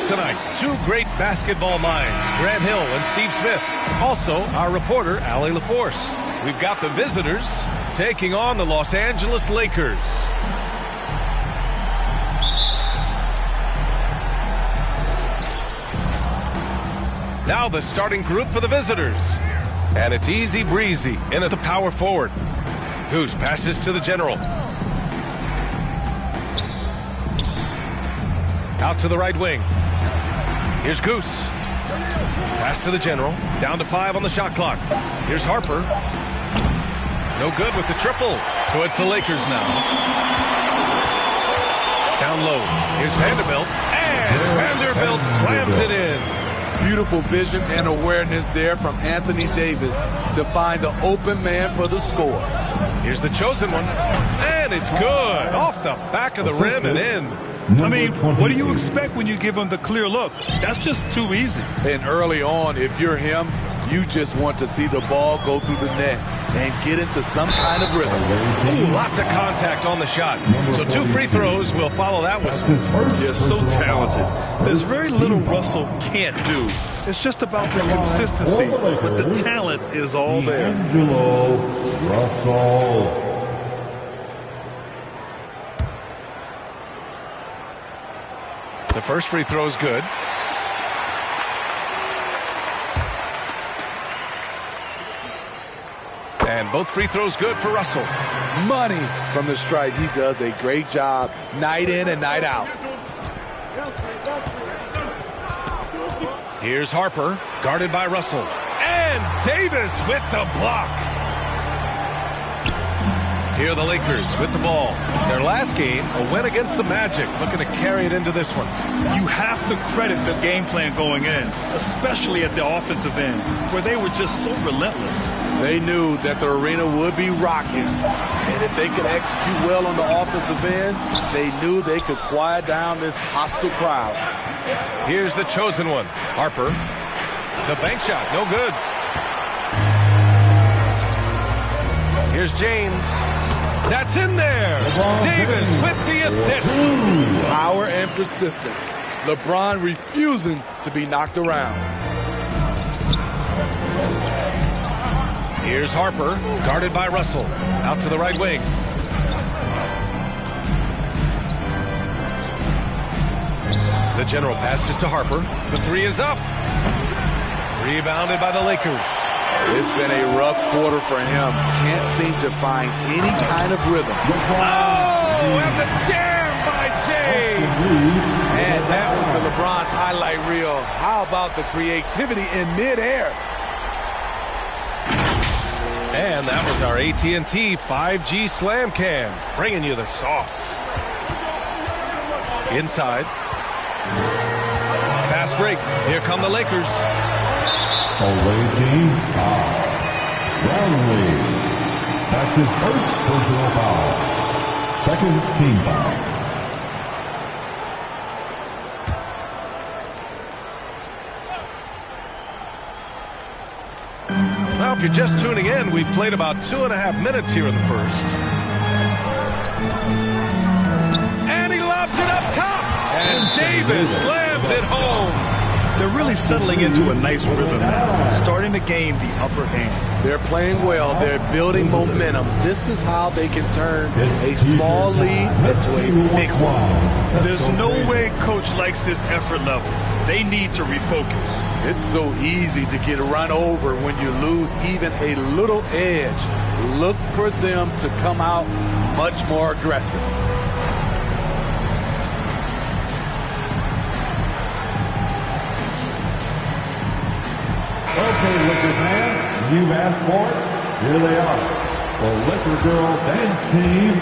us tonight, two great basketball minds, Grant Hill and Steve Smith. Also, our reporter, Allie LaForce. We've got the visitors taking on the Los Angeles Lakers. Now the starting group for the visitors. And it's easy breezy in at the power forward. Goose passes to the general. Out to the right wing. Here's Goose. Pass to the general. Down to 5 on the shot clock. Here's Harper. No good with the triple. So it's the Lakers now. Down low. Here's Vanderbilt. And Vanderbilt slams it in. Beautiful vision and awareness there from Anthony Davis to find the open man for the score. Here's the chosen one. And it's good. Off the back of the rim and in. I mean, what do you expect when you give him the clear look? That's just too easy. And early on, if you're him, you just want to see the ball go through the net and get into some kind of rhythm. Ooh, lots of contact on the shot. So 2 free throws will follow that whistle. You're so talented. There's very little Russell can't do. It's just about the consistency, but the talent is all there. D'Angelo Russell. The first free throw is good. And both free throws good for Russell. Money from the stripe. He does a great job night in and night out. Here's Harper, guarded by Russell. And Davis with the block. Here are the Lakers with the ball. Their last game, a win against the Magic, looking to carry it into this one. You have to credit the game plan going in, especially at the offensive end, where they were just so relentless. They knew that the arena would be rocking, and if they could execute well on the offensive end, they knew they could quiet down this hostile crowd. Here's the chosen one, Harper. The bank shot, no good. Here's James. That's in there. Davis with the assist. Power and persistence. LeBron refusing to be knocked around. Here's Harper, guarded by Russell. Out to the right wing. The general passes to Harper. The 3 is up. Rebounded by the Lakers. It's been a rough quarter for him. Can't seem to find any kind of rhythm. Oh, and the jam by James. Add that one to LeBron's highlight reel. How about the creativity in midair? And that was our AT&T 5G Slam Cam, bringing you the sauce. Inside. Fast break. Here come the Lakers. Away team foul. Brownlee. That's his first personal foul. Second team foul. Well, if you're just tuning in, we've played about 2.5 minutes here in the first. And he lobs it up top. And Davis slams it home. They're really settling into a nice rhythm now, starting to gain the upper hand. They're playing well. They're building momentum. This is how they can turn a small lead into a big one. There's no way Coach likes this effort level. They need to refocus. It's so easy to get run over when you lose even a little edge. Look for them to come out much more aggressive. Okay, Liquor fans, you've asked for it. Here they are. The Liquor Girl Dance Team.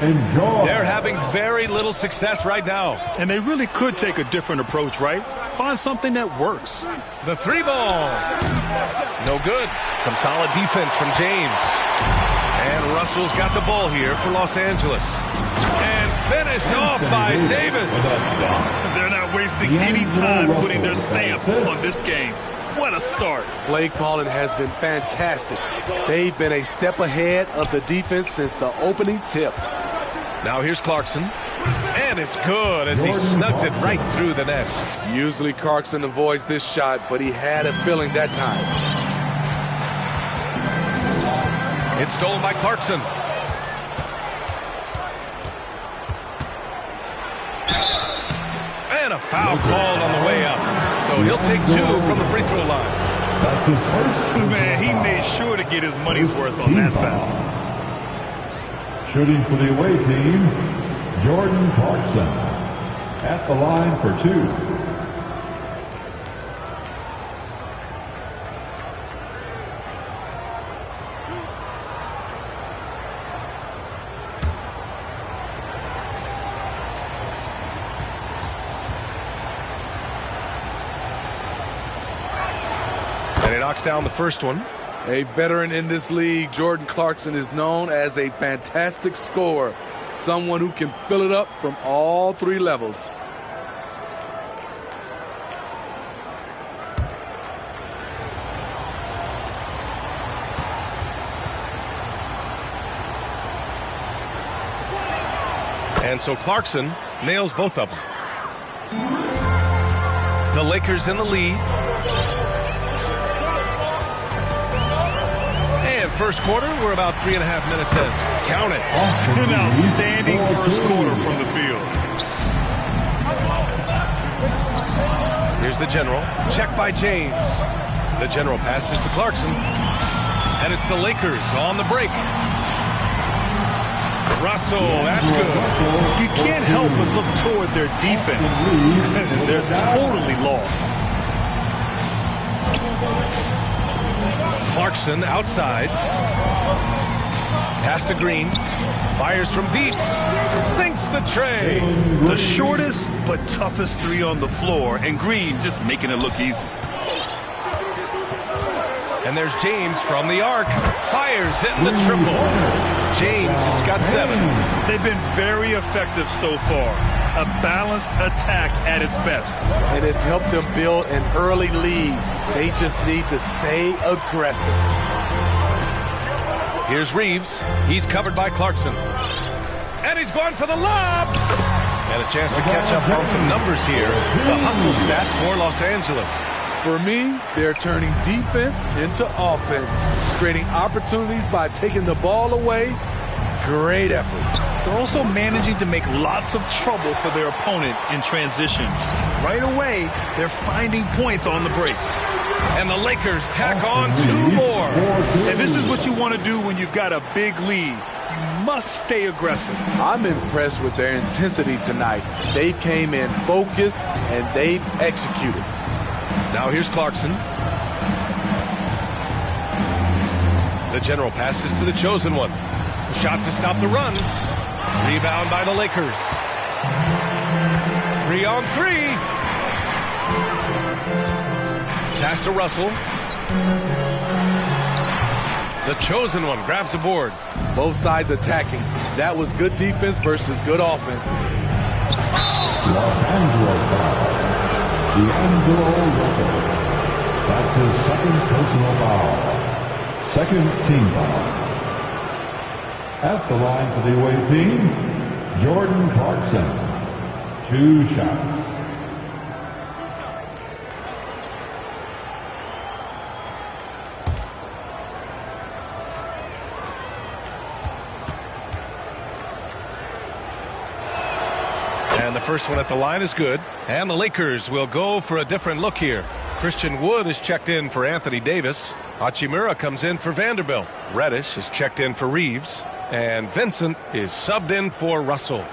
Enjoy. They're having very little success right now. And they really could take a different approach, right? Find something that works. The 3 ball. No good. Some solid defense from James. And Russell's got the ball here for Los Angeles. And finished off by Davis. They're not wasting any time putting their stamp on this game. What a start. Play calling has been fantastic. They've been a step ahead of the defense since the opening tip. Now here's Clarkson. And And it's good as he snugs it right through the net. Usually Clarkson avoids this shot, but he had a feeling that time. It's stolen by Clarkson. And a foul called on the way up. So he'll take 2 from the free throw line. That's his first. Man, he made sure to get his money's worth on that foul. Shooting for the away team, Jordan Clarkson at the line for 2. And he knocks down the first one. A veteran in this league, Jordan Clarkson is known as a fantastic scorer. Someone who can fill it up from all 3 levels. And so Clarkson nails both of them. The Lakers in the lead. And first quarter, we're about 3.5 minutes in. Count it. An outstanding first quarter from the field. Here's the General. Check by James. The General passes to Clarkson. And it's the Lakers on the break. Russell, that's good. You can't help but look toward their defense. They're totally lost. Clarkson outside. Pass to Green. Fires from deep. Sinks the tray. The shortest but toughest 3 on the floor, and Green just making it look easy. And there's James from the arc. Fires, hitting the triple. James has got 7. They've been very effective so far. A balanced attack at its best. It has helped them build an early lead. They just need to stay aggressive. Here's Reeves. He's covered by Clarkson. And he's going for the lob. And a chance to catch up on some numbers here. The hustle stats for Los Angeles. For me, they're turning defense into offense, creating opportunities by taking the ball away. Great effort. They're also managing to make lots of trouble for their opponent in transition. Right away, they're finding points on the break. And the Lakers tack on 2 more. And this is what you want to do when you've got a big lead. You must stay aggressive. I'm impressed with their intensity tonight. They came in focused and they've executed. Now here's Clarkson. The General passes to the chosen one. Shot to stop the run. Rebound by the Lakers. 3 on 3. Pass to Russell. The chosen one grabs a board. Both sides attacking. That was good defense versus good offense. Los Angeles foul. D'Angelo Russell. That's his second personal foul. Second team foul. At the line for the away team, Jordan Clarkson. 2 shots. And the first one at the line is good. And the Lakers will go for a different look here. Christian Wood is checked in for Anthony Davis. Hachimura comes in for Vanderbilt. Reddish is checked in for Reeves. And Vincent is subbed in for Russell.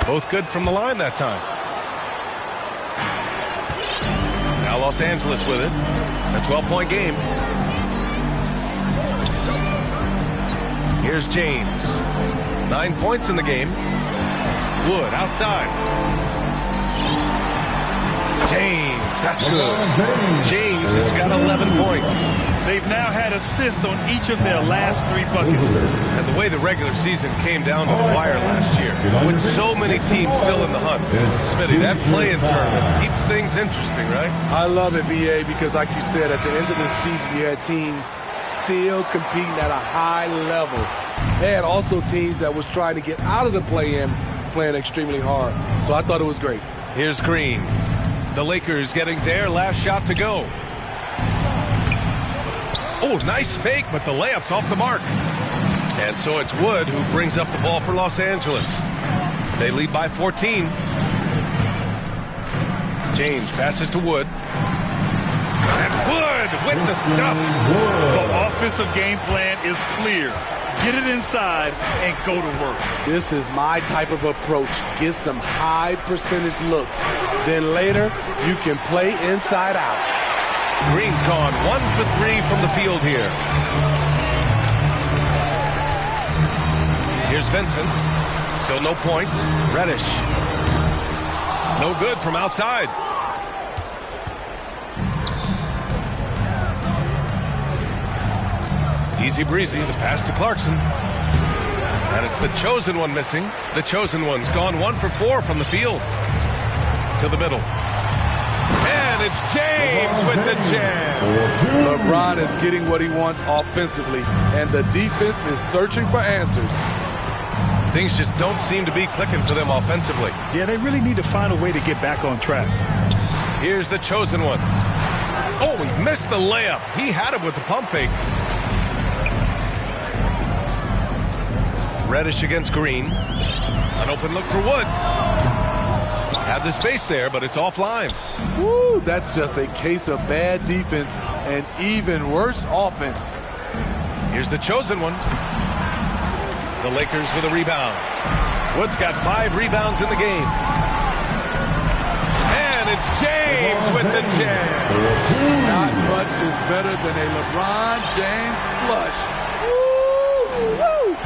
Both good from the line that time. Now Los Angeles with it. A 12-point game. Here's James. 9 points in the game. Wood outside. James, that's good. James has got 11 points. They've now had assists on each of their last 3 buckets. And the way the regular season came down to the wire last year, with so many teams still in the hunt, Smitty, that play-in tournament keeps things interesting, right? I love it, BA, because like you said, at the end of the season, you had teams still competing at a high level. They had also teams that was trying to get out of the play-in, playing extremely hard. So I thought it was great. Here's Green. The Lakers getting their last shot to go. Oh, nice fake, but the layup's off the mark. And so it's Wood who brings up the ball for Los Angeles. They lead by 14. James passes to Wood. And Wood with the stuff. The offensive game plan is clear. Get it inside and go to work. This is my type of approach. Get some high percentage looks. Then later, you can play inside out. Green's gone 1 for 3 from the field here. Here's Vincent. Still no points. Reddish. No good from outside. Easy breezy, the pass to Clarkson. And it's the chosen one missing. The chosen one's gone 1 for 4 from the field. To the middle. And it's James with the jam. LeBron is getting what he wants offensively, and the defense is searching for answers. Things just don't seem to be clicking for them offensively. Yeah, they really need to find a way to get back on track. Here's the chosen one. Oh, he missed the layup. He had it with the pump fake. Reddish against Green. An open look for Wood. Had the space there, but it's offline. Woo, that's just a case of bad defense and even worse offense. Here's the chosen one. The Lakers with a rebound. Wood's got 5 rebounds in the game. And it's James with the jam. Not much is better than a LeBron James flush. Woo, woo.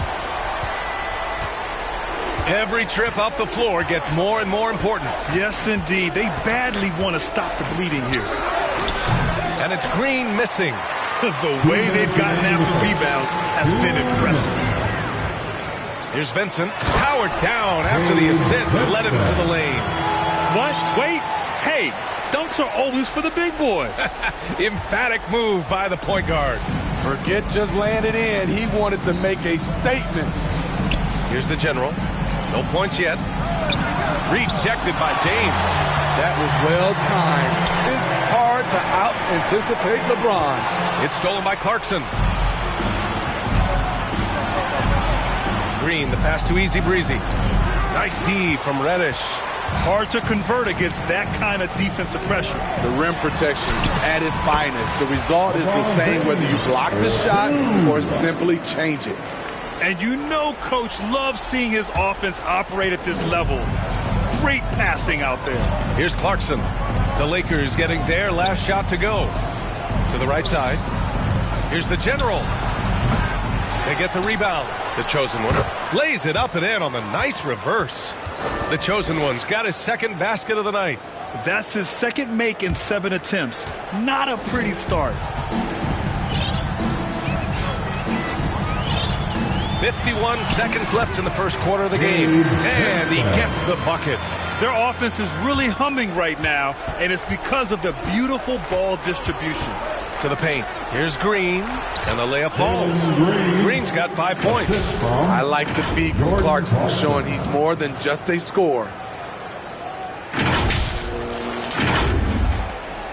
Every trip up the floor gets more and more important. Yes, indeed. They badly want to stop the bleeding here. And it's Green missing. The way they've gotten after rebounds has been impressive. Here's Vincent. Powered down after the assist and led him to the lane. What? Wait. Hey, dunks are always for the big boys. Emphatic move by the point guard. Forget just laying it in. He wanted to make a statement. Here's the general. No points yet. Rejected by James. That was well timed. It's hard to out-anticipate LeBron. It's stolen by Clarkson. Green, the pass too easy breezy. Nice D from Reddish. Hard to convert against that kind of defensive pressure. The rim protection at its finest. The result is the same whether you block the shot or simply change it. And you know Coach loves seeing his offense operate at this level. Great passing out there. Here's Clarkson. The Lakers getting their last shot to go. To the right side. Here's the general. They get the rebound. The chosen one lays it up and in on the nice reverse. The chosen one's got his second basket of the night. That's his second make in 7 attempts. Not a pretty start. 51 seconds left in the first quarter of the game. And he gets the bucket. Their offense is really humming right now, and it's because of the beautiful ball distribution. To the paint. Here's Green, and the layup falls. Green's got 5 points. I like the feed from Clarkson, showing he's more than just a scorer.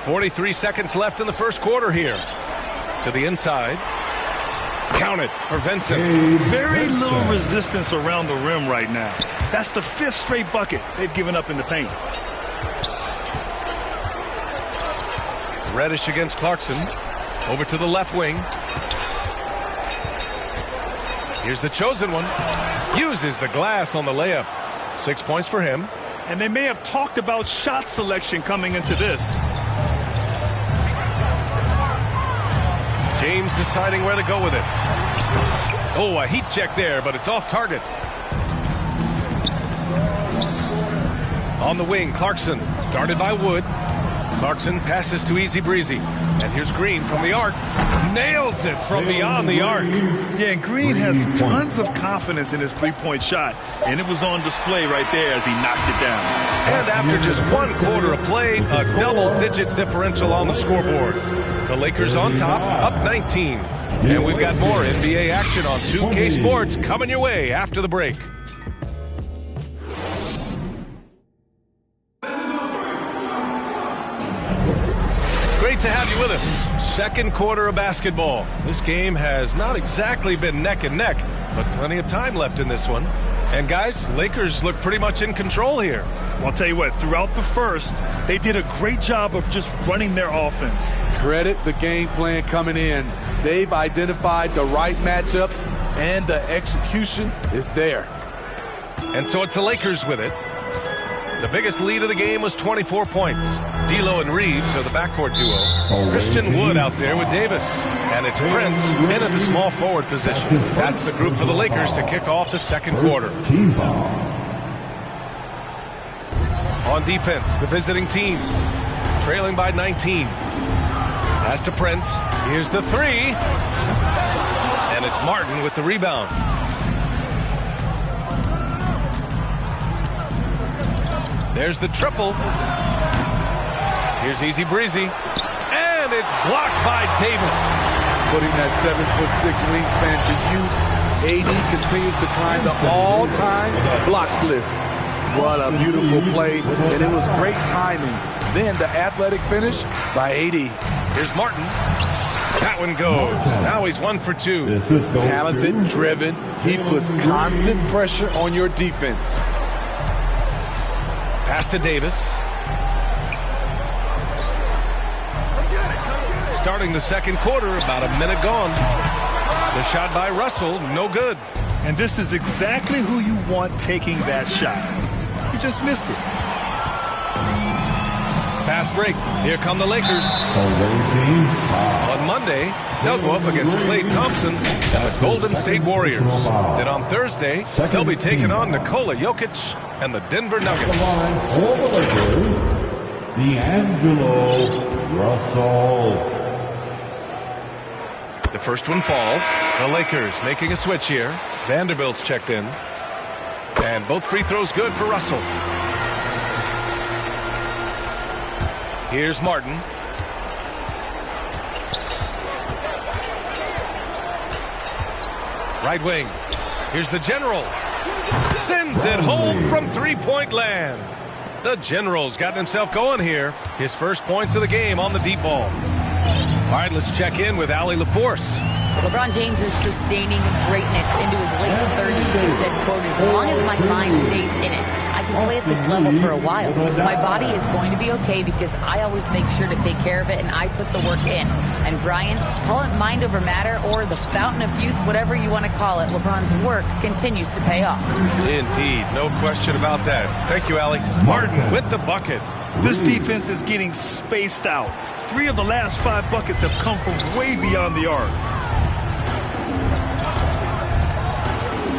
43 seconds left in the first quarter here. To the inside. Count it for Vincent. Very little resistance around the rim right now. That's the 5th straight bucket they've given up in the paint. Reddish against Clarkson. Over to the left wing. Here's the chosen one. Uses the glass on the layup. 6 points for him. And they may have talked about shot selection coming into this. James deciding where to go with it. Oh, a heat check there, but it's off target. On the wing, Clarkson. Guarded by Wood. Clarkson passes to easy breezy. And here's Green from the arc. Nails it from beyond the arc. Yeah, and Green has tons of confidence in his three-point shot, and it was on display right there as he knocked it down. And after just 1 quarter of play, a double-digit differential on the scoreboard. The Lakers on top, up 19. And we've got more NBA action on 2K Sports coming your way after the break. Great to have you with us. Second quarter of basketball. This game has not exactly been neck and neck, but plenty of time left in this one. And guys, Lakers look pretty much in control here. Well, I'll tell you what, throughout the first, they did a great job of just running their offense. Credit the game plan coming in. They've identified the right matchups, and the execution is there. And so it's the Lakers with it. The biggest lead of the game was 24 points. D'Lo and Reeves are the backcourt duo. Christian Wood out there with Davis. And it's Prince in at the small forward position. That's the group for the Lakers to kick off the second quarter. On defense, the visiting team, trailing by 19. Pass to Prince. Here's the three. And it's Martin with the rebound. There's the triple. Here's Easy Breezy. And it's blocked by Davis. Putting that 7'6" wingspan to use, AD continues to climb the all-time blocks list. What a beautiful play, and it was great timing. Then the athletic finish by AD. Here's Martin. That one goes. Now he's 1 for 2. Talented, driven. He puts constant pressure on your defense. Pass to Davis. Starting the second quarter, about a minute gone. The shot by Russell, no good. And this is exactly who you want taking that shot. You just missed it. Fast break. Here come the Lakers. On Monday, they'll go up against Klay Thompson and the Golden State Warriors. Then on Thursday, they'll be taking on Nikola Jokic and the Denver Nuggets. D'Angelo Russell. The first one falls. The Lakers making a switch here. Vanderbilt's checked in. And both free throws good for Russell. Here's Martin. Right wing. Here's the General. Sends it home from three-point land. The General's gotten himself going here. His first points of the game on the deep ball. All right, let's check in with Allie LaForce. LeBron James is sustaining greatness into his late 30s. He said, quote, as long as my mind stays in it, I can play at this level for a while. My body is going to be okay because I always make sure to take care of it and I put the work in. And Brian, call it mind over matter or the fountain of youth, whatever you want to call it, LeBron's work continues to pay off. Indeed, no question about that. Thank you, Allie. Martin with the bucket. This defense is getting spaced out. 3 of the last 5 buckets have come from way beyond the arc.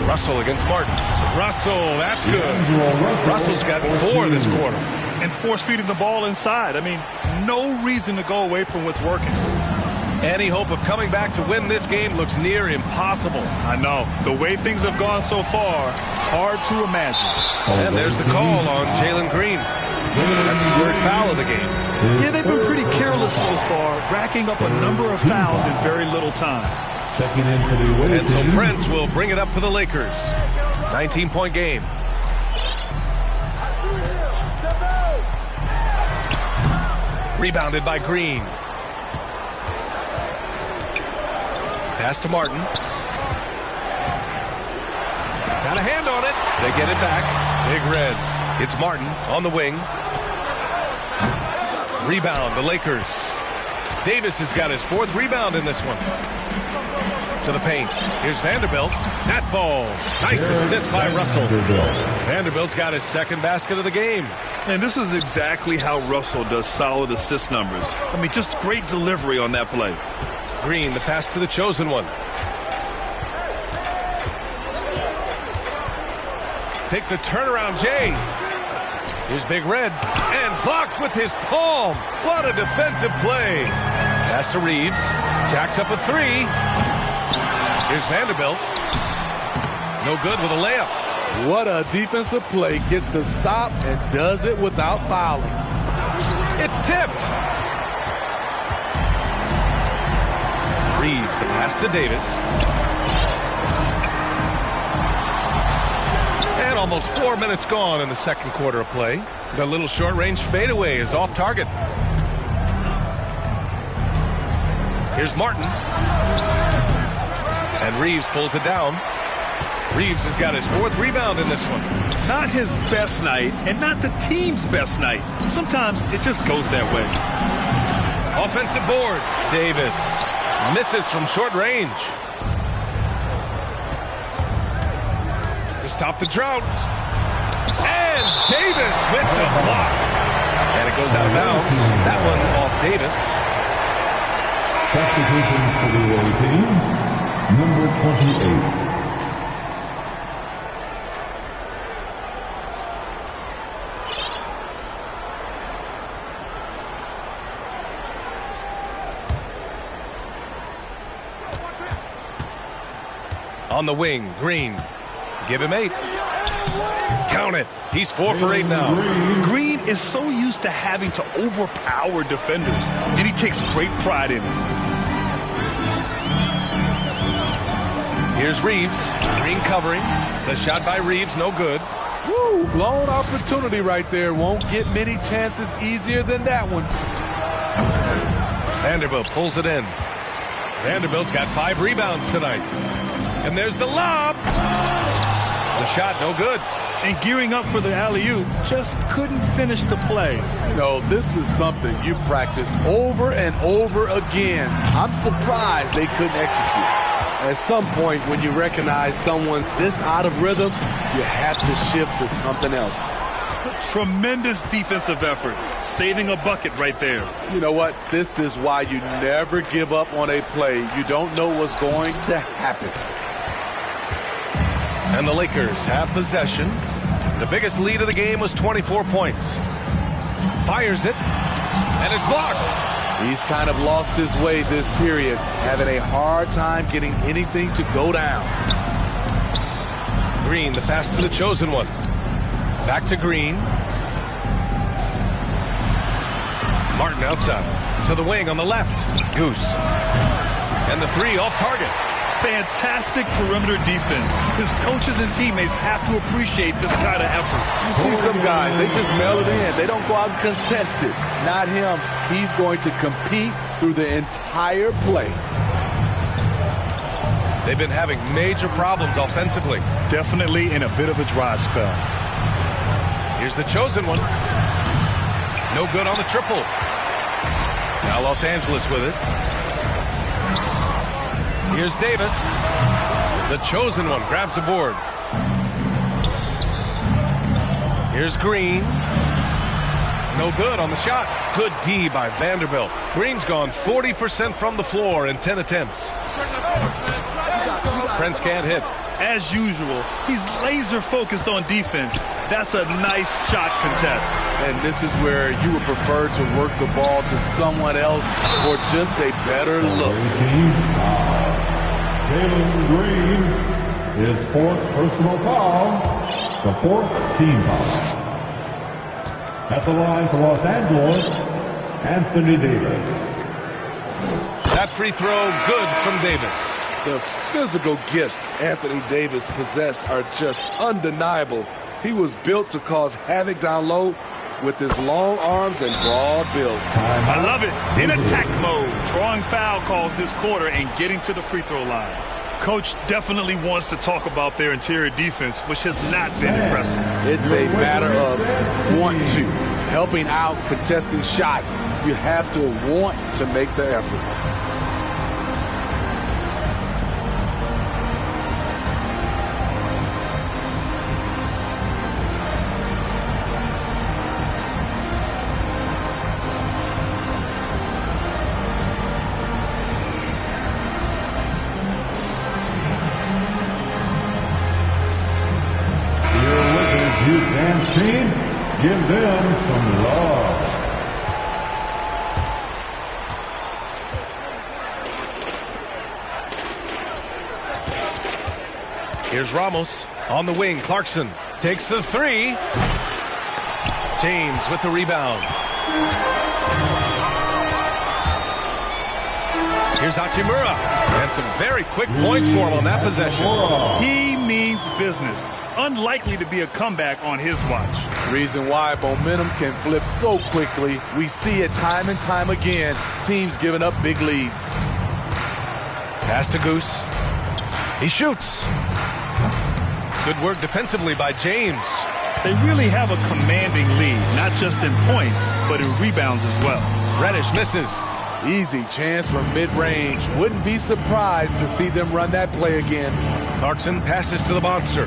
Russell against Martin. Russell, that's good. Russell's got 4 this quarter. And force-feeding the ball inside. I mean, no reason to go away from what's working. Any hope of coming back to win this game looks near impossible. I know. The way things have gone so far, hard to imagine. And there's the call on Jalen Green. That's his 3rd foul of the game. Yeah, they've been pretty careless so far, racking up a number of fouls in very little time. And so Prince will bring it up for the Lakers. 19-point game. Rebounded by Green. Pass to Martin. Got a hand on it. They get it back. Big Red. It's Martin on the wing. Rebound, the Lakers. Davis has got his 4th rebound in this one. To the paint. Here's Vanderbilt. That falls. Nice assist by Russell. Vanderbilt's got his 2nd basket of the game. And this is exactly how Russell does solid assist numbers. I mean, just great delivery on that play. Green, the pass to the chosen one. Takes a turnaround, Jay. Here's Big Red. And blocked with his palm. What a defensive play. Pass to Reeves. Jacks up a three. Here's Vanderbilt. No good with a layup. What a defensive play. Gets the stop and does it without fouling. It's tipped. Reeves, the pass to Davis. And almost 4 minutes gone in the second quarter of play. The little short-range fadeaway is off target. Here's Martin. And Reeves pulls it down. Reeves has got his 4th rebound in this one. Not his best night, and not the team's best night. Sometimes it just goes that way. Offensive board. Davis misses from short range. To stop the drought. And Davis with the block. And it goes out of bounds. That one off Davis. Substitution for the away team, number 28. On the wing, Green. Give him 8. Count it. He's 4 for 8 now. Green is so used to having to overpower defenders, and he takes great pride in it. Here's Reeves. Green covering. The shot by Reeves, no good. Woo, blown opportunity right there. Won't get many chances easier than that one. Vanderbilt pulls it in. Vanderbilt's got 5 rebounds tonight. And there's the lob. The shot, no good. And gearing up for the alley-oop, just couldn't finish the play. You know, this is something you practice over and over again. I'm surprised they couldn't execute. At some point, when you recognize someone's this out of rhythm, you have to shift to something else. Tremendous defensive effort, saving a bucket right there. You know what? This is why you never give up on a play. You don't know what's going to happen. And the Lakers have possession. The biggest lead of the game was 24 points. Fires it, and it's blocked. He's kind of lost his way this period, having a hard time getting anything to go down. Green, the pass to the chosen one. Back to Green. Martin outside. To the wing on the left. Goose. And the 3 off target. Fantastic perimeter defense. His coaches and teammates have to appreciate this kind of effort. You see some guys, they just mail it in. They don't go out and contest it. Not him. He's going to compete through the entire play. They've been having major problems offensively. Definitely in a bit of a dry spell. Here's the chosen one. No good on the triple. Now Los Angeles with it. Here's Davis. The chosen one grabs a board. Here's Green. No good on the shot. Good D by Vanderbilt. Green's gone 40% from the floor in 10 attempts. Prince can't hit. As usual, he's laser focused on defense. That's a nice shot contest. And this is where you would prefer to work the ball to someone else for just a better look. Jalen Green, his 4th personal foul, the 4th team foul. At the line for Los Angeles, Anthony Davis. That free throw good from Davis. The physical gifts Anthony Davis possesses are just undeniable. He was built to cause havoc down low with his long arms and broad build. I love it. In attack mode, drawing foul calls this quarter and getting to the free throw line. Coach definitely wants to talk about their interior defense, which has not been impressive. It's a matter of want to. Helping out, contesting shots. You have to want to make the effort. Team, give them some love. Here's Ramos on the wing. Clarkson takes the three. James with the rebound. Here's Hachimura. And some very quick points for him on that possession. He means business. Unlikely to be a comeback on his watch. Reason why momentum can flip so quickly. We see it time and time again. Teams giving up big leads. Pass to Goose. He shoots. Good work defensively by James. They really have a commanding lead, not just in points, but in rebounds as well. Reddish misses. Easy chance from mid-range. Wouldn't be surprised to see them run that play again. Clarkson passes to the monster.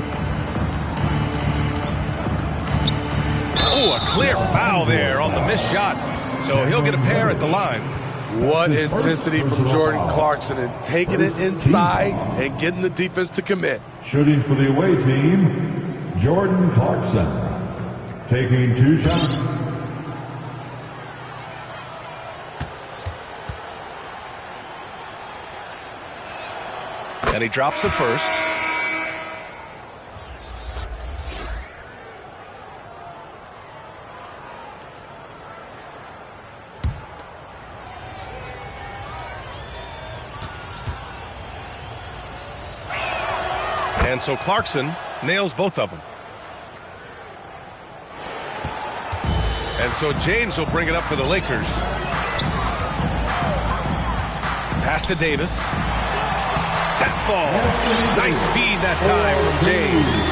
Oh, a clear foul there on the missed shot. So he'll get a pair at the line. What intensity from Jordan Clarkson and taking it inside and getting the defense to commit. Shooting for the away team, Jordan Clarkson. Taking 2 shots. And he drops the first. And so Clarkson nails both of them. And so James will bring it up for the Lakers. Pass to Davis. That falls. Nice feed that time from James.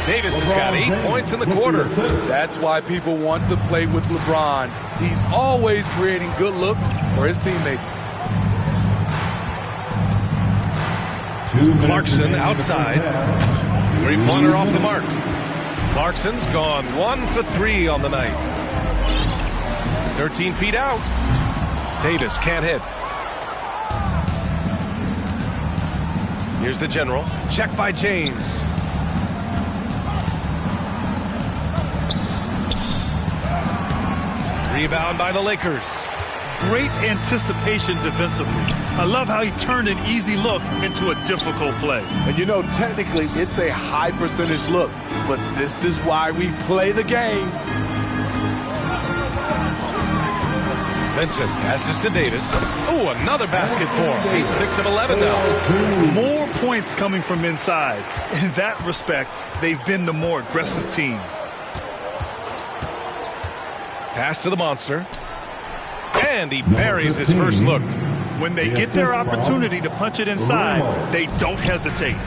Davis has got 8 points in the quarter. That's why people want to play with LeBron. He's always creating good looks for his teammates. Clarkson outside. Three-pointer off the mark. Clarkson's gone 1 for 3 on the night. 13 feet out. Davis can't hit. Here's the general. Check by James. Rebound by the Lakers. Great anticipation defensively. I love how he turned an easy look into a difficult play. And you know, technically, it's a high percentage look, but this is why we play the game. Vincent passes to Davis. Oh, another basket for him. He's 6 of 11 now. More points coming from inside. In that respect, they've been the more aggressive team. Pass to the monster. And he buries his first look. When they get their opportunity to punch it inside, they don't hesitate.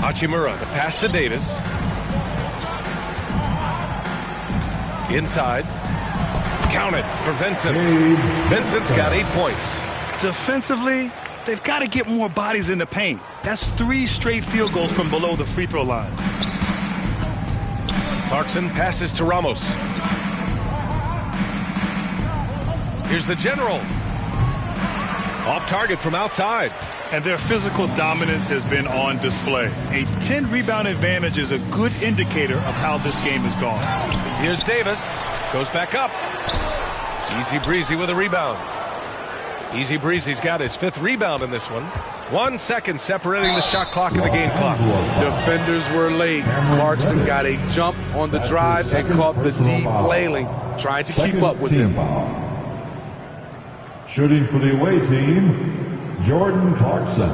Hachimura, the pass to Davis. Inside. Counted for Vincent. Vincent's got 8 points. Defensively, they've got to get more bodies in the paint. That's 3 straight field goals from below the free throw line. Clarkson passes to Ramos. Here's the general. Off target from outside. And their physical dominance has been on display. A 10-rebound advantage is a good indicator of how this game has gone. Here's Davis. Goes back up. Easy Breezy with a rebound. Easy Breezy's got his 5th rebound in this one. 1 second separating the shot clock and the game clock. Defenders were late. Clarkson got a jump on the drive and caught the D flailing, trying to keep up with him. Shooting for the away team, Jordan Clarkson.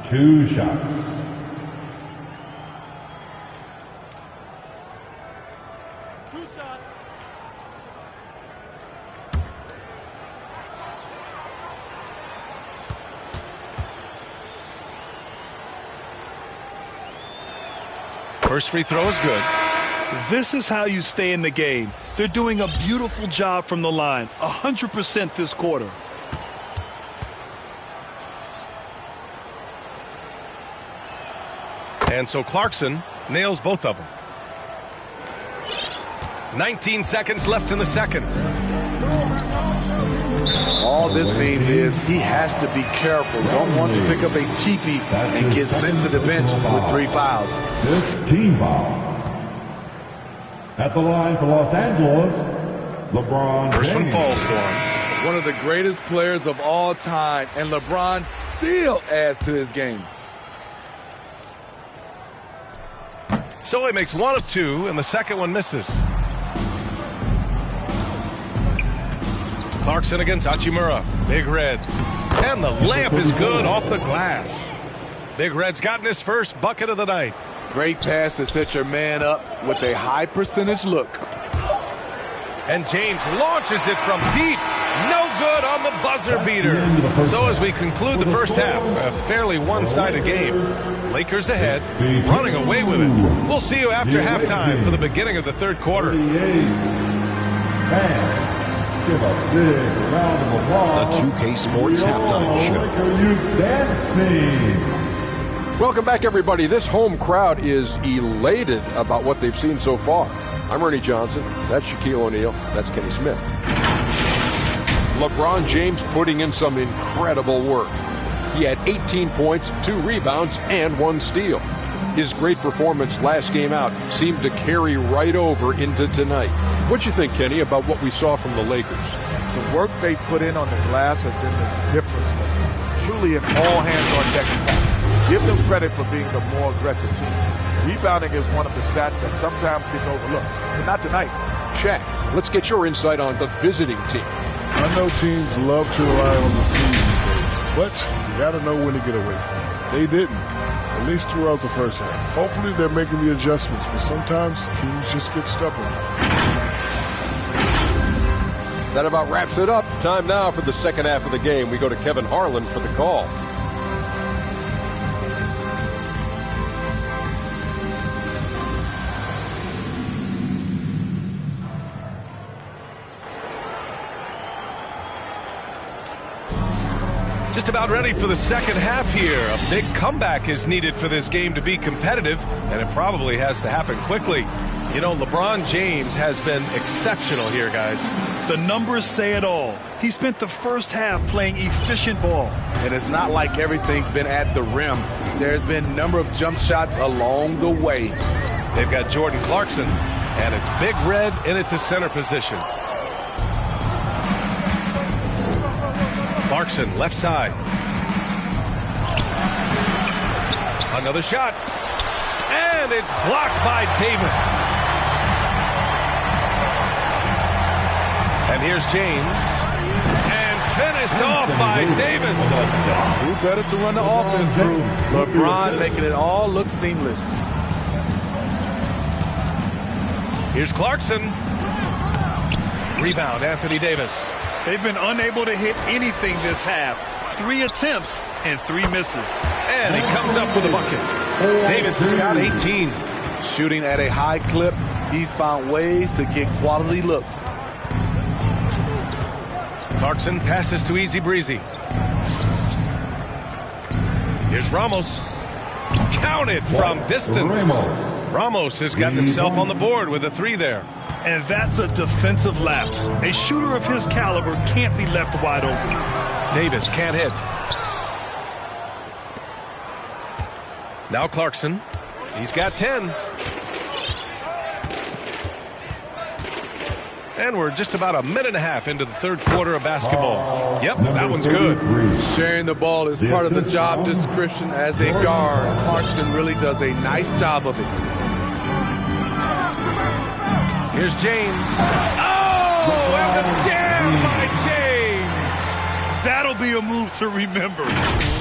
2 shots. First free throw is good. This is how you stay in the game. They're doing a beautiful job from the line. 100% this quarter. And so Clarkson nails both of them. 19 seconds left in the second. All this means is he has to be careful. Don't want to pick up a cheapie and get sent to the bench with 3 fouls. This team foul. At the line for Los Angeles, LeBron First one James. falls for him. One of the greatest players of all time, and LeBron still adds to his game. So he makes one of two, and the second one misses. Clarkson against Hachimura. Big Red. And the layup is good off the glass. Big Red's gotten his first bucket of the night. Great pass to set your man up with a high percentage look. And James launches it from deep. No good on the buzzer beater. So as we conclude the first half, a fairly one-sided game. Lakers ahead, running away with it. We'll see you after halftime for the beginning of the third quarter. Give a big round of applause. The 2K Sports Halftime Show. Welcome back, everybody. This home crowd is elated about what they've seen so far. I'm Ernie Johnson. That's Shaquille O'Neal. That's Kenny Smith. LeBron James putting in some incredible work. He had 18 points, 2 rebounds, and 1 steal. His great performance last game out seemed to carry right over into tonight. What do you think, Kenny, about what we saw from the Lakers? The work they put in on the glass has been the difference. Truly an all-hands-on-deck attack. Give them credit for being the more aggressive team. Rebounding is one of the stats that sometimes gets overlooked, but not tonight. Shaq, let's get your insight on the visiting team. I know teams love to rely on the team these days, but you got to know when to get away. They didn't, at least throughout the first half. Hopefully they're making the adjustments, but sometimes teams just get stubborn. That about wraps it up. Time now for the second half of the game. We go to Kevin Harlan for the call. Just about ready for the second half here. A big comeback is needed for this game to be competitive, and it probably has to happen quickly. You know, LeBron James has been exceptional here, guys. The numbers say it all. He spent the first half playing efficient ball. And it's not like everything's been at the rim. There's been a number of jump shots along the way. They've got Jordan Clarkson, and it's Big Red in at the center position. Clarkson, left side. Another shot. And it's blocked by Davis. And here's James. And finished off by Davis. Who better to run the offense through? LeBron making it all look seamless. Here's Clarkson. Rebound, Anthony Davis. They've been unable to hit anything this half. 3 attempts and 3 misses. And he comes up with a bucket. Davis has got 18. Shooting at a high clip, he's found ways to get quality looks. Clarkson passes to Easy Breezy. Here's Ramos. Counted from distance. Ramos has gotten himself on the board with a 3 there. And that's a defensive lapse. A shooter of his caliber can't be left wide open. Davis can't hit. Now Clarkson. He's got 10. And we're just about a minute and a half into the third quarter of basketball. Yep, that one's good. Sharing the ball is part of the job description as a guard. Clarkson really does a nice job of it. Here's James. Oh, and the jam by James. That'll be a move to remember.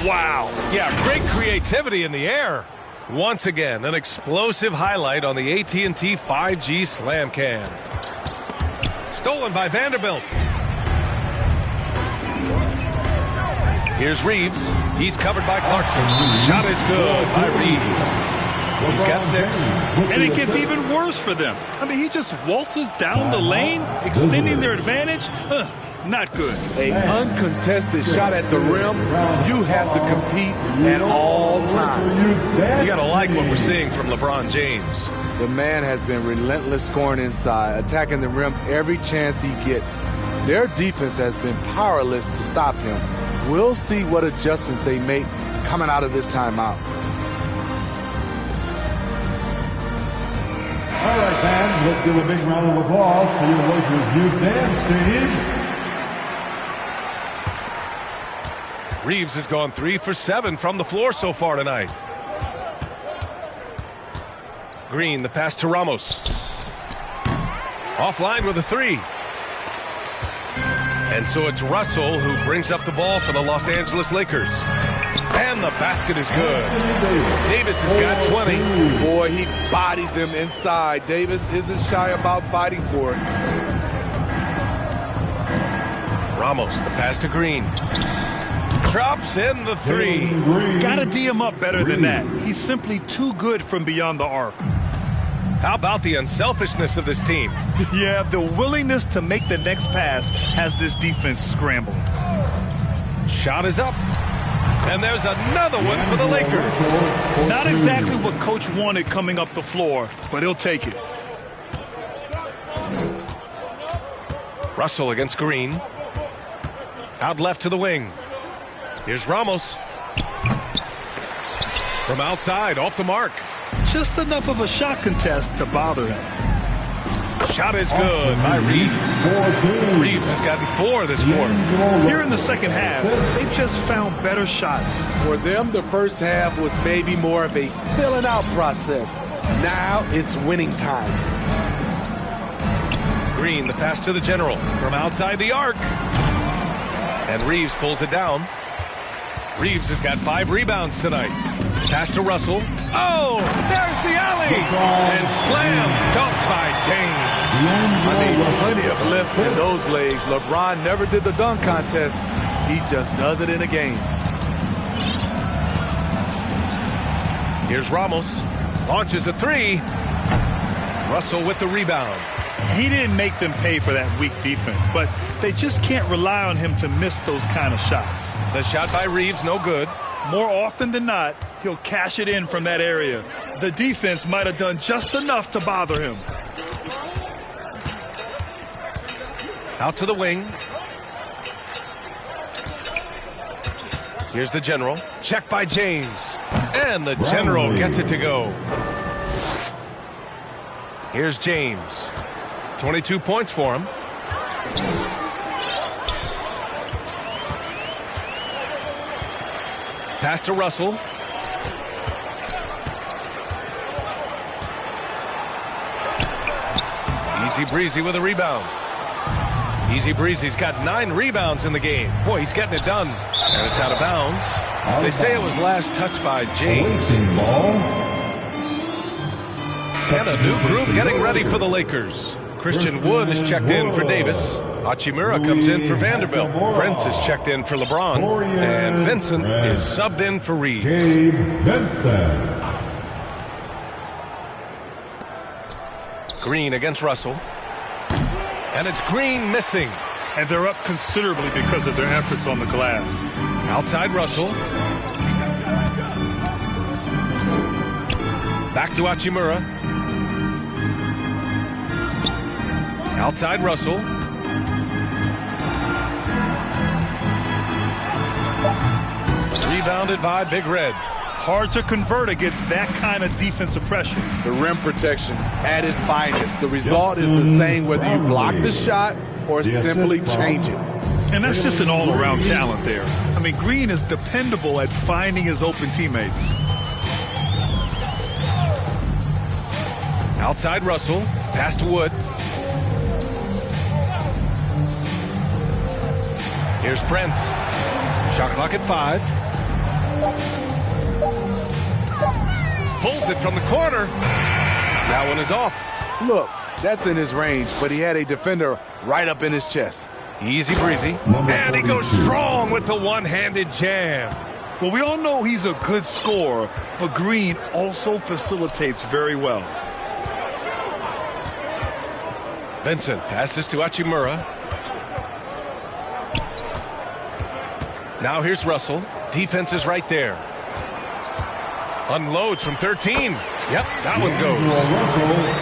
Wow. Yeah, great creativity in the air. Once again, an explosive highlight on the AT&T 5G Slam Cam. Stolen by Vanderbilt. Here's Reeves. He's covered by Clarkson. Shot is good by Reeves. He's got 6. And it gets even worse for them. I mean, he just waltzes down the lane, extending their advantage. Not good. A uncontested shot at the rim, you have to compete at all times. You got to like what we're seeing from LeBron James. The man has been relentless scoring inside, attacking the rim every chance he gets. Their defense has been powerless to stop him. We'll see what adjustments they make coming out of this timeout. All right, fans, let's give a big round of applause for your Lakers youth dance team. Reeves has gone 3 for 7 from the floor so far tonight. Green, the pass to Ramos. Offline with a 3. And so it's Russell who brings up the ball for the Los Angeles Lakers. And the basket is good. Davis has got 20. Boy, he bodied them inside. Davis isn't shy about fighting for it. Ramos, the pass to Green. Drops in the 3. Gotta D him up better than that. He's simply too good from beyond the arc. How about the unselfishness of this team? Yeah, the willingness to make the next pass has this defense scrambling. Shot is up. And there's another one for the Lakers. Not exactly what Coach wanted coming up the floor, but he'll take it. Russell against Green. Out left to the wing. Here's Ramos. From outside, off the mark. Just enough of a shot contest to bother him. Shot is good by Reeves. Reeves has gotten 4 this quarter. Here in the second half, they've just found better shots. For them, the first half was maybe more of a filling out process. Now it's winning time. Green, the pass to the general. From outside the arc. And Reeves pulls it down. Reeves has got 5 rebounds tonight. Pass to Russell. Oh, there's the alley. And slam dunked by James. I mean, plenty of lift in those legs. LeBron never did the dunk contest. He just does it in a game. Here's Ramos. Launches a 3. Russell with the rebound. He didn't make them pay for that weak defense, but they just can't rely on him to miss those kind of shots. The shot by Reeves, no good. More often than not, he'll cash it in from that area. The defense might have done just enough to bother him. Out to the wing. Here's the general. Check by James. And the general gets it to go. Here's James. 22 points for him. Pass to Russell. Easy breezy with a rebound. Easy breezy's got 9 rebounds in the game. Boy, he's getting it done. And it's out of bounds. They say it was last touched by James. And a new group getting ready for the Lakers. Christian Wood is checked in for Davis. Hachimura comes in for Vanderbilt. Prince is checked in for LeBron. And Vincent is subbed in for Reeves. Green against Russell. And it's Green missing. And they're up considerably because of their efforts on the glass. Outside Russell. Back to Hachimura. Outside Russell. Rebounded by Big Red. Hard to convert against that kind of defensive pressure. The rim protection at its finest. The result is the same whether you block the shot or simply change it. And that's just an all-around talent there. I mean, Green is dependable at finding his open teammates. Outside Russell. Pass to Wood. Here's Prince. Shot clock at 5. Pulls it from the corner. That one is off. Look, that's in his range, but he had a defender right up in his chest. Easy breezy. And he goes strong with the one-handed jam. Well, we all know he's a good scorer, but Green also facilitates very well. Vincent passes to Hachimura. Now here's Russell. Defense is right there. Unloads from 13. Yep, that one goes.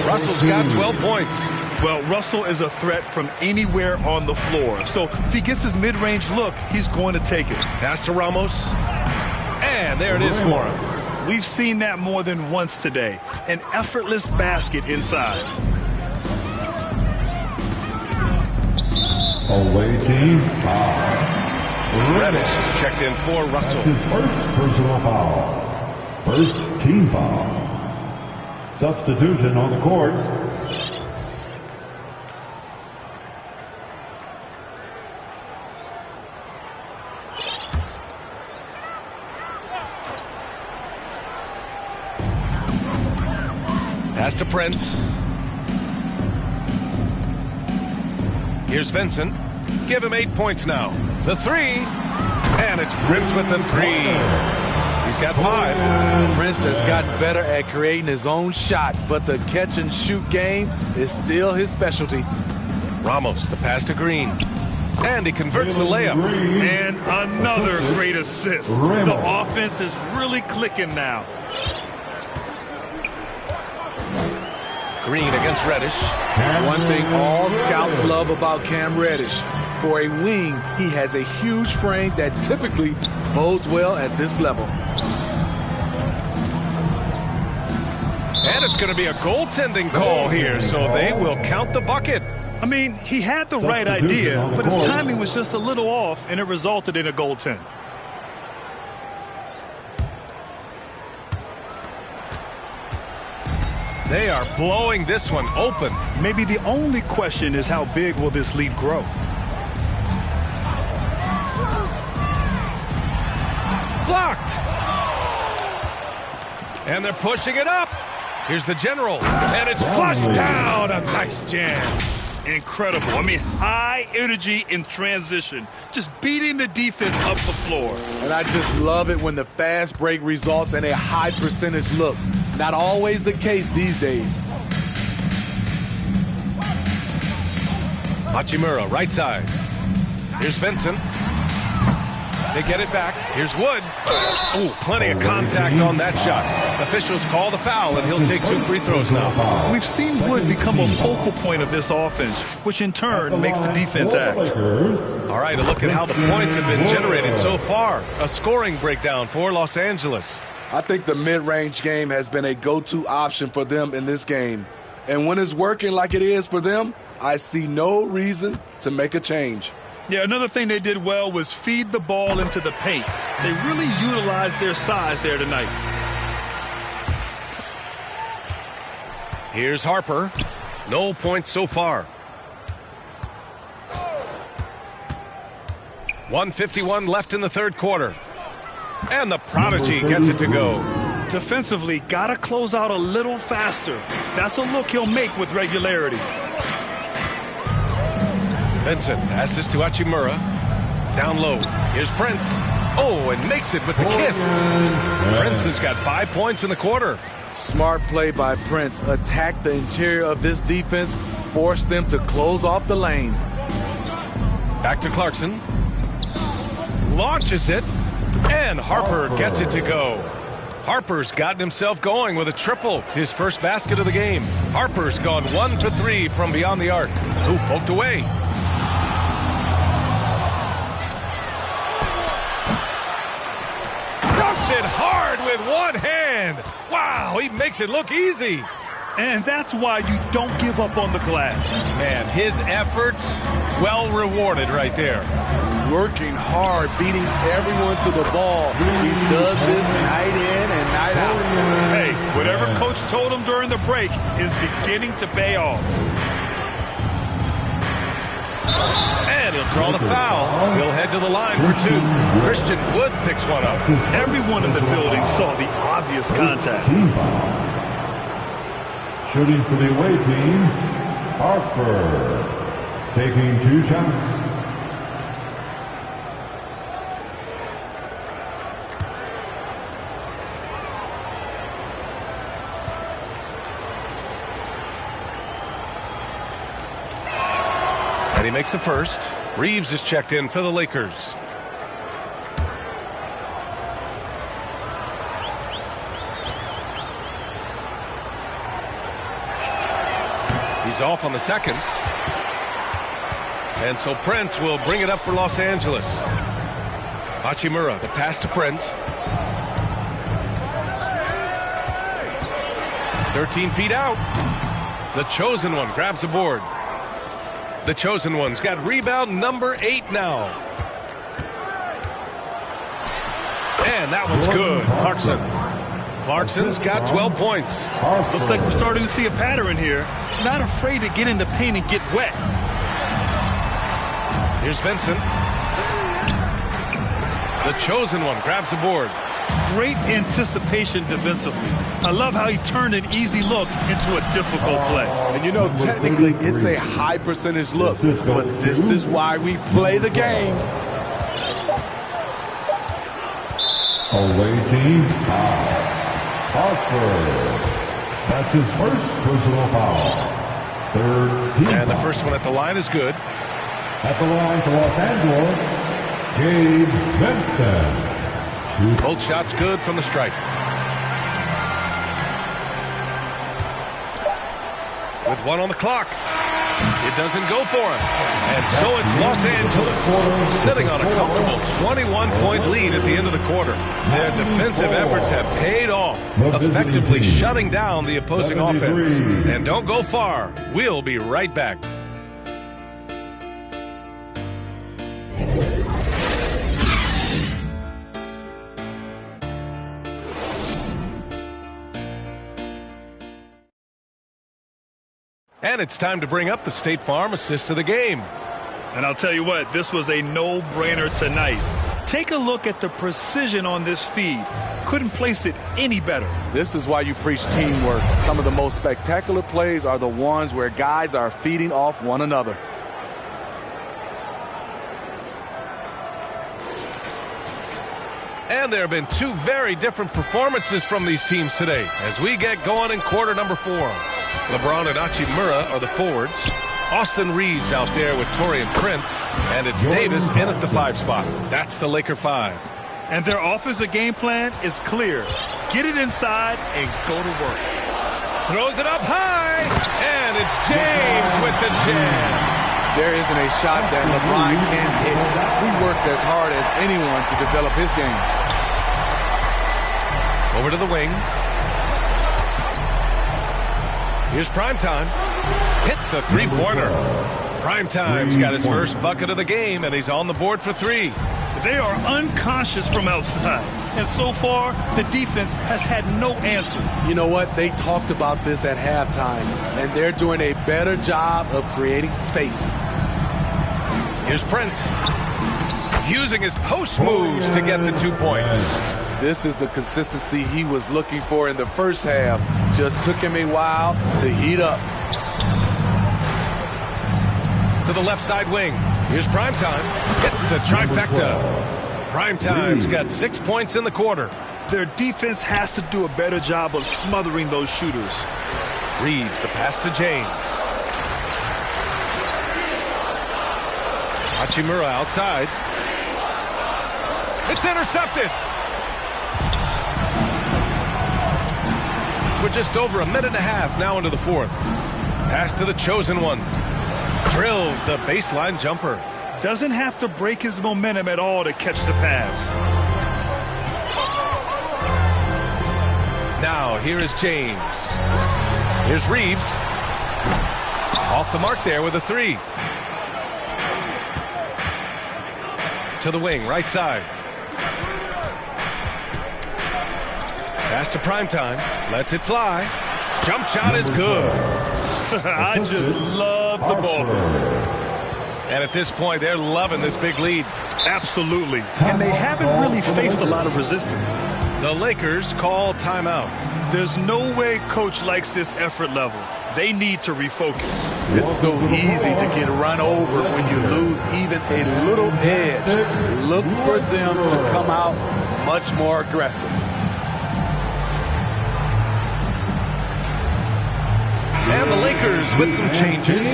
Russell's got 12 points. Well, Russell is a threat from anywhere on the floor. So if he gets his mid-range look, he's going to take it. Pass to Ramos. And there it is for him. We've seen that more than once today. An effortless basket inside. Away team foul. Reddish is checked in for Russell. That's his first personal foul. First team foul. Substitution on the court. Pass to Prince. Here's Vincent. Give him 8 points now. The three. And it's Prince with the three. He's got 5. Prince has gotten better at creating his own shot, but the catch and shoot game is still his specialty. Ramos, the pass to Green. And he converts the layup. And another great assist. The offense is really clicking now. Green against Reddish. One thing all scouts love about Cam Reddish. For a wing, he has a huge frame that typically bodes well at this level. And it's going to be a goaltending call here, so they will count the bucket. I mean, he had the right idea, but his timing was just a little off, and it resulted in a goaltend. They are blowing this one open. Maybe the only question is how big will this lead grow? Blocked. And they're pushing it up. Here's the general. And it's flushed down. A nice jam. Incredible. I mean, high energy in transition. Just beating the defense up the floor. And I just love it when the fast break results in a high percentage look. Not always the case these days. Hachimura, right side. Here's Vincent. They get it back. Here's Wood. Ooh, plenty of contact on that shot. Officials call the foul, and he'll take 2 free throws now. We've seen Wood become a focal point of this offense, which in turn makes the defense act. All right, a look at how the points have been generated so far. A scoring breakdown for Los Angeles. I think the mid-range game has been a go-to option for them in this game. And when it's working like it is for them, I see no reason to make a change. Yeah, another thing they did well was feed the ball into the paint. They really utilized their size there tonight. Here's Harper. No points so far. 1:51 left in the third quarter. And the prodigy gets it to go. Defensively, got to close out a little faster. That's a look he'll make with regularity. Vincent passes to Hachimura. Down low. Here's Prince. Oh, and makes it with the kiss. Prince has got 5 points in the quarter. Smart play by Prince. Attack the interior of this defense. Force them to close off the lane. Back to Clarkson. Launches it. And Harper gets it to go. Harper's gotten himself going with a triple. His first basket of the game. Harper's gone 1 for 3 from beyond the arc. Ooh, poked away. It hard with one hand. Wow, he makes it look easy. And that's why you don't give up on the glass. Man, his efforts well rewarded right there. Working hard, beating everyone to the ball. He does this night in and night out. Hey, whatever coach told him during the break is beginning to pay off. And he'll draw the foul. He'll head to the line for 2. Christian Wood picks one up. Everyone in the building saw the obvious contact. Team foul. Shooting for the away team, Harper. Taking 2 shots. And he makes the first. Reeves is checked in for the Lakers. He's off on the second. And so Prince will bring it up for Los Angeles. Hachimura, the pass to Prince. 13 feet out. The chosen one grabs a board. The chosen one's got rebound number 8 now. And that one's good. Clarkson's got 12 points. Looks like we're starting to see a pattern here. Not afraid to get in the paint and get wet. Here's Vincent. The chosen one grabs a board. Great anticipation defensively. I love how he turned an easy look into a difficult play. And you know, technically, it's a high percentage look, but this is why we play the game. Away team foul. Hartford. That's his first personal foul. Third team And the foul. first one at the line is good. At the line for Los Angeles, Gabe Benson. Both shots good from the stripe. With one on the clock. It doesn't go for him. And so it's Los Angeles sitting on a comfortable 21-point lead at the end of the quarter. Their defensive efforts have paid off, effectively shutting down the opposing offense. And don't go far. We'll be right back. And it's time to bring up the State Farm assist of the game. And I'll tell you what, this was a no-brainer tonight. Take a look at the precision on this feed. Couldn't place it any better. This is why you preach teamwork. Some of the most spectacular plays are the ones where guys are feeding off one another. And there have been two very different performances from these teams today as we get going in quarter number 4. LeBron and Hachimura are the forwards. Austin Reeves out there with Taurean Prince. And it's Davis in at the 5 spot. That's the Laker 5. And their offensive game plan is clear. Get it inside and go to work. Throws it up high. And it's James with the jam. There isn't a shot that LeBron can't hit. He works as hard as anyone to develop his game. Over to the wing. Here's Primetime. Hits a three-pointer. Primetime's got his first bucket of the game, and he's on the board for 3. They are unconscious from outside. And so far, the defense has had no answer. You know what? They talked about this at halftime, and they're doing a better job of creating space. Here's Prince. Using his post moves to get the 2 points. This is the consistency he was looking for in the first half. Just took him a while to heat up. To the left side wing. Here's Primetime. Hits the trifecta. Primetime's got 6 points in the quarter. Their defense has to do a better job of smothering those shooters. Reeves the pass to James. Hachimura outside. It's intercepted. We're just over a minute and a half now into the 4th. Pass to the chosen one. Drills the baseline jumper. Doesn't have to break his momentum at all to catch the pass. Now here is James. Here's Reeves. Off the mark there with a 3. To the wing, right side. Pass to Primetime. Lets it fly. Jump shot is good. I just love the ball. And at this point, they're loving this big lead. Absolutely. And they haven't really faced a lot of resistance. The Lakers call timeout. There's no way coach likes this effort level. They need to refocus. It's so easy to get run over when you lose even a little edge. Look for them to come out much more aggressive. And the Lakers with some changes.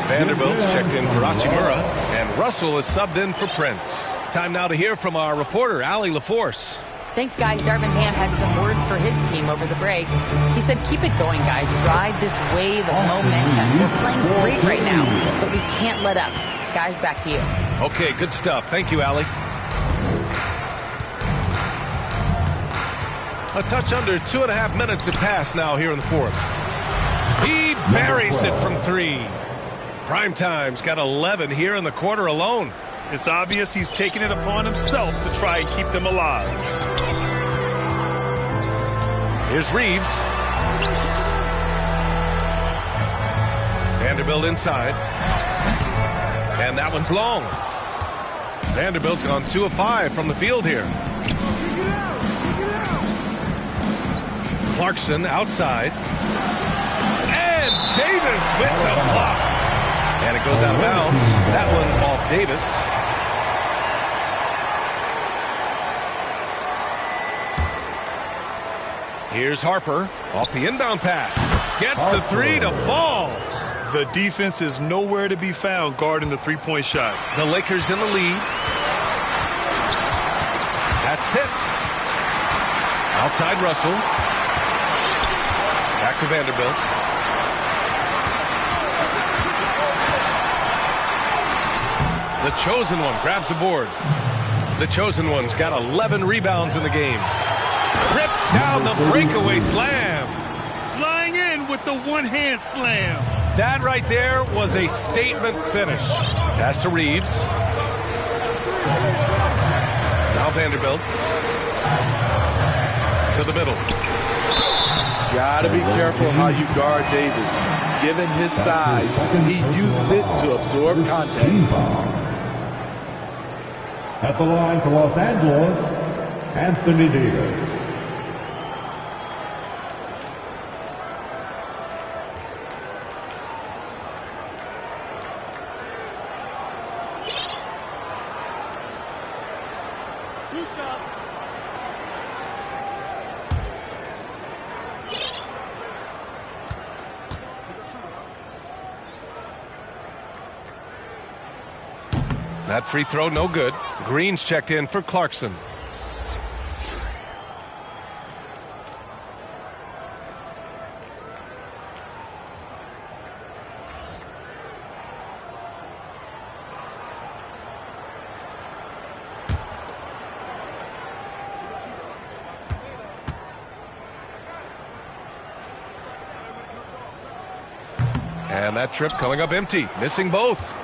Vanderbilt's checked in for Hachimura, and Russell is subbed in for Prince. Time now to hear from our reporter, Allie LaForce. Thanks, guys. Darvin Ham had some words for his team over the break. He said, keep it going, guys. Ride this wave of momentum. We're playing great right now, but we can't let up. Guys, back to you. Okay, good stuff. Thank you, Allie. A touch under 2.5 minutes have passed now here in the 4th. He buries it from 3. Primetime's got 11 here in the quarter alone. It's obvious he's taking it upon himself to try and keep them alive. Here's Reeves. Vanderbilt inside. And that one's long. Vanderbilt's gone 2 of 5 from the field here. Clarkson outside. And Davis with the block. And it goes out of bounds. That one off Davis. Here's Harper off the inbound pass. Gets the 3 to fall. The defense is nowhere to be found guarding the three-point shot. The Lakers in the lead. That's tipped. Outside Russell. Back to Vanderbilt. The chosen one grabs the board. The chosen one's got 11 rebounds in the game. Rips down the breakaway slam. Flying in with the one-hand slam. That right there was a statement finish. Pass to Reeves. Now Vanderbilt. To the middle. Gotta be careful how you guard Davis. Given his size, he uses it to absorb contact. At the line for Los Angeles, Anthony Davis. That free throw, no good. Green's checked in for Clarkson. And that trip coming up empty, missing both.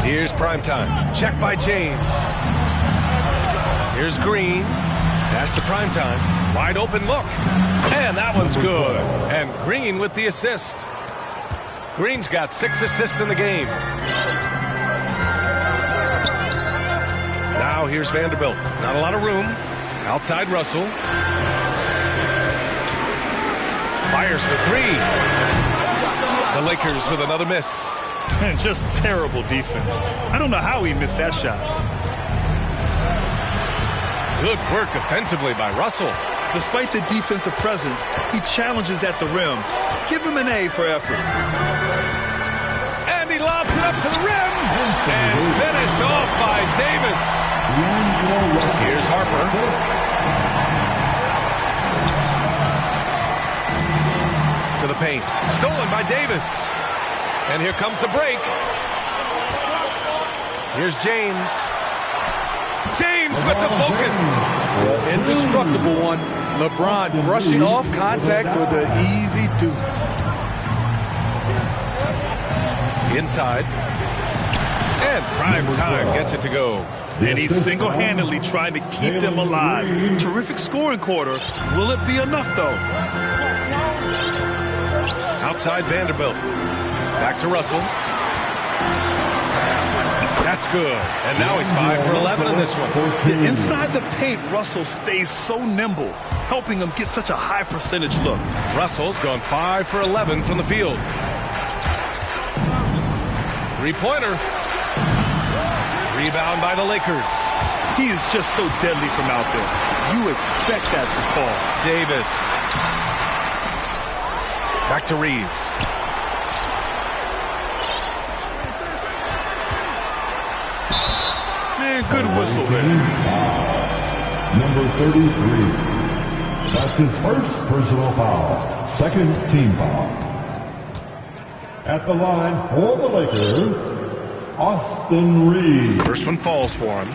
Here's Primetime. Check by James. Here's Green. Pass to Primetime. Wide open look. And that one's good. And Green with the assist. Green's got 6 assists in the game. Now here's Vanderbilt. Not a lot of room. Outside Russell. Fires for 3. The Lakers with another miss. And just terrible defense. I don't know how he missed that shot. Good work defensively by Russell. Despite the defensive presence, he challenges at the rim. Give him an A for effort. And he lobs it up to the rim. And finished off by Davis. Here's Harper. To the paint. Stolen by Davis. And here comes the break. Here's James. James with the focus. The indestructible one. LeBron brushing off contact for the easy deuce. Inside. And Primetime gets it to go. And he's single-handedly trying to keep them alive. Terrific scoring quarter. Will it be enough, though? Outside Vanderbilt. Back to Russell. That's good. And now he's 5 for 11 in this one. Yeah, inside the paint, Russell stays so nimble, helping him get such a high percentage look. Russell's gone 5 for 11 from the field. Three-pointer. Rebound by the Lakers. He is just so deadly from out there. You expect that to fall. Davis. Back to Reeves. Man, good whistle there. Number 33. That's his first personal foul. Second team foul. At the line for the Lakers, Austin Reeves. First one falls for him.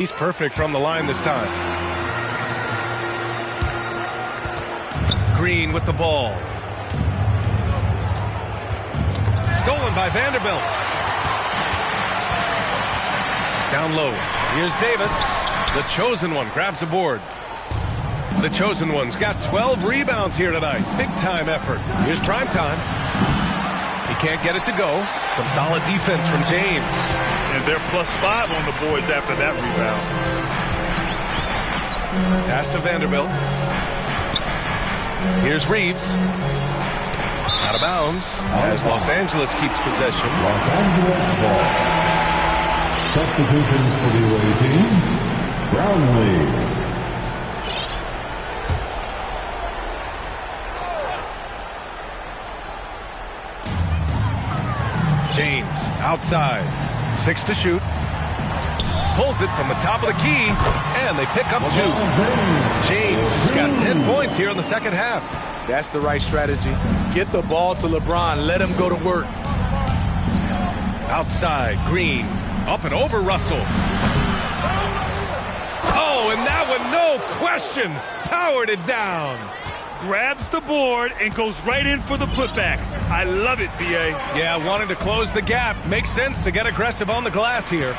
He's perfect from the line this time. Green with the ball. Stolen by Vanderbilt. Down low. Here's Davis. The chosen one grabs a board. The chosen one's got 12 rebounds here tonight. Big-time effort. Here's prime time. He can't get it to go. Some solid defense from James. And they're +5 on the boards after that rebound. Pass to Vanderbilt. Here's Reeves. Out of bounds as Los Angeles keeps possession. Los Angeles ball. Substitutions for the away team. Brownlee. James outside. 6 to shoot. Pulls it from the top of the key, and they pick up 2. James has got 10 points here in the second half. That's the right strategy. Get the ball to LeBron. Let him go to work. Outside, Green. Up and over Russell. Oh, and that one, no question, powered it down. Grabs the board and goes right in for the putback. I love it, B.A. Yeah, wanting to close the gap. Makes sense to get aggressive on the glass here.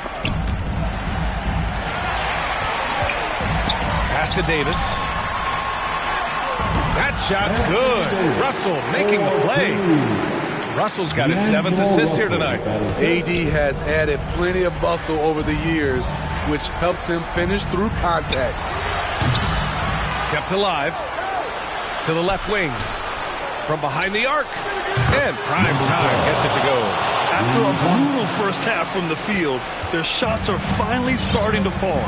Pass to Davis. That shot's good. Russell making the play. Russell's got his 7th assist here tonight. AD has added plenty of muscle over the years, which helps him finish through contact. Kept alive. To the left wing. From behind the arc. And prime time gets it to go. After a brutal first half from the field, their shots are finally starting to fall.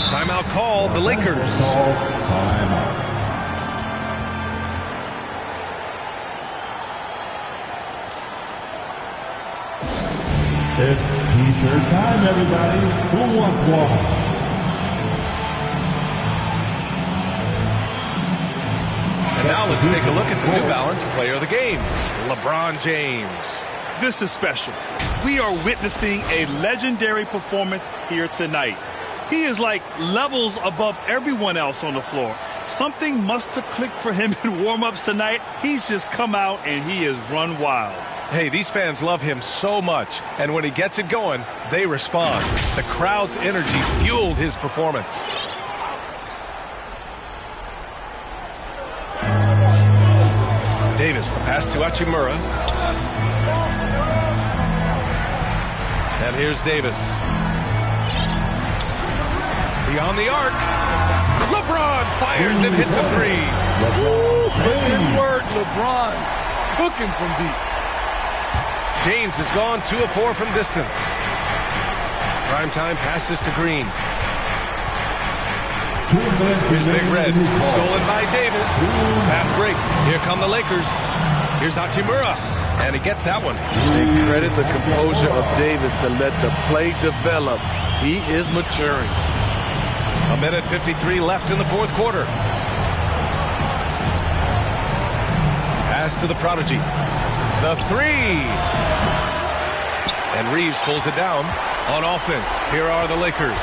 Timeout called, the Lakers. Timeout. It's t-shirt time, everybody. Who wants one? And now let's take a look at the New Balance player of the game, LeBron James. This is special. We are witnessing a legendary performance here tonight. He is like levels above everyone else on the floor. Something must have clicked for him in warm-ups tonight. He's just come out and he has run wild. Hey, these fans love him so much, and when he gets it going, they respond. The crowd's energy fueled his performance. Davis, the pass to Hachimura. And here's Davis. Beyond the arc. LeBron fires and hits a 3. Put in work, LeBron. Cooking from deep. James has gone 2 of 4 from distance. Primetime passes to Green. Here's Big Red, stolen by Davis. Fast break. Here come the Lakers. Here's Hachimura, and he gets that one. They credit the composure of Davis to let the play develop. He is maturing. 1:53 left in the fourth quarter. Pass to the prodigy. The 3. And Reeves pulls it down on offense. Here are the Lakers.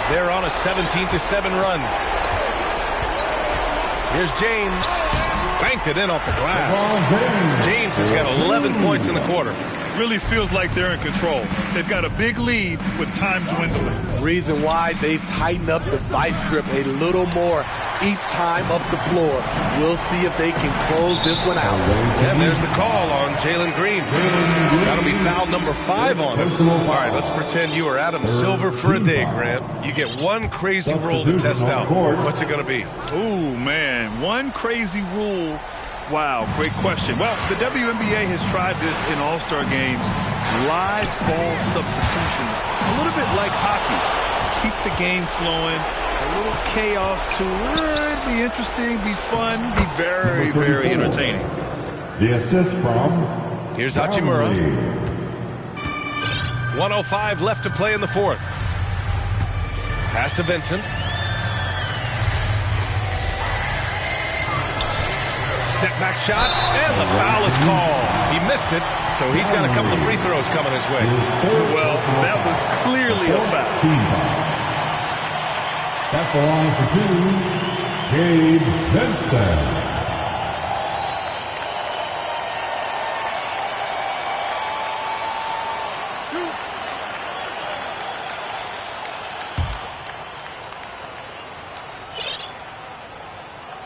They're on a 17-7 run. Here's James. Banked it in off the glass. James has got 11 points in the quarter. Really feels like they're in control. They've got a big lead with time dwindling. Reason why they've tightened up the vice grip a little more each time up the floor. We'll see if they can close this one out. And there's the call on Jalen Green. That'll be foul number 5 on him. All right, let's pretend you are Adam Silver for a day, Grant. You get one crazy rule to test out. What's it going to be? Oh, man, one crazy rule. Wow, great question. Well, the WNBA has tried this in All-Star games. Live ball substitutions. A little bit like hockey. Keep the game flowing. A little chaos to it. Be interesting, be fun, be very, very entertaining. The assist from... Here's Hachimura. 1:05 left to play in the fourth. Pass to Vincent. Step back shot, and the foul is called. He missed it, so he's got a couple of free throws coming his way. Well, that was clearly a foul. At the line for two, Gabe Vincent.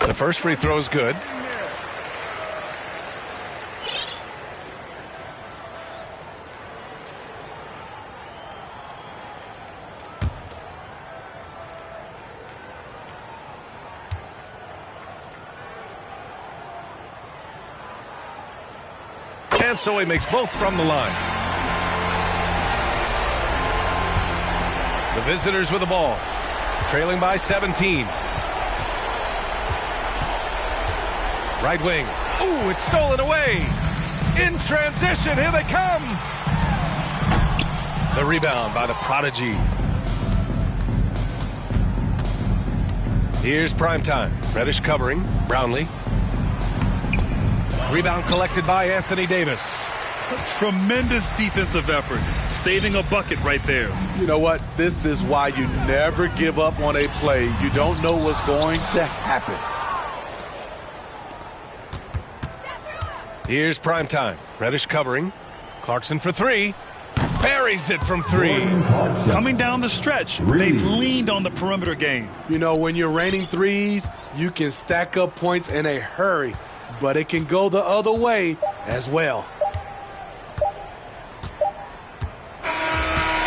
The first free throw is good. And so he makes both from the line. The visitors with the ball, trailing by 17. Right wing. Ooh, it's stolen away. In transition, here they come. The rebound by the prodigy. Here's primetime. Reddish covering. Brownlee. Rebound collected by Anthony Davis. Tremendous defensive effort. Saving a bucket right there. You know what? This is why you never give up on a play. You don't know what's going to happen. Here's primetime. Reddish covering. Clarkson for three. Buries it from three. Coming down the stretch, they've leaned on the perimeter game. You know, when you're raining threes, you can stack up points in a hurry, but it can go the other way as well.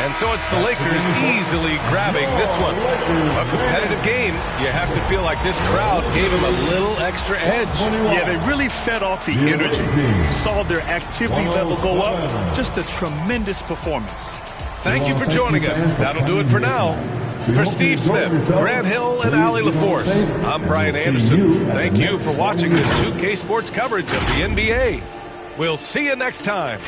And so it's the Lakers easily grabbing this one. A competitive game. You have to feel like this crowd gave them a little extra edge. Yeah, they really fed off the energy. Saw their activity level go up. Just a tremendous performance. Thank you for joining us. That'll do it for now. For Steve Smith, Grant Hill, and Allie LaForce, I'm Brian Anderson. Thank you for watching this 2K Sports coverage of the NBA. We'll see you next time.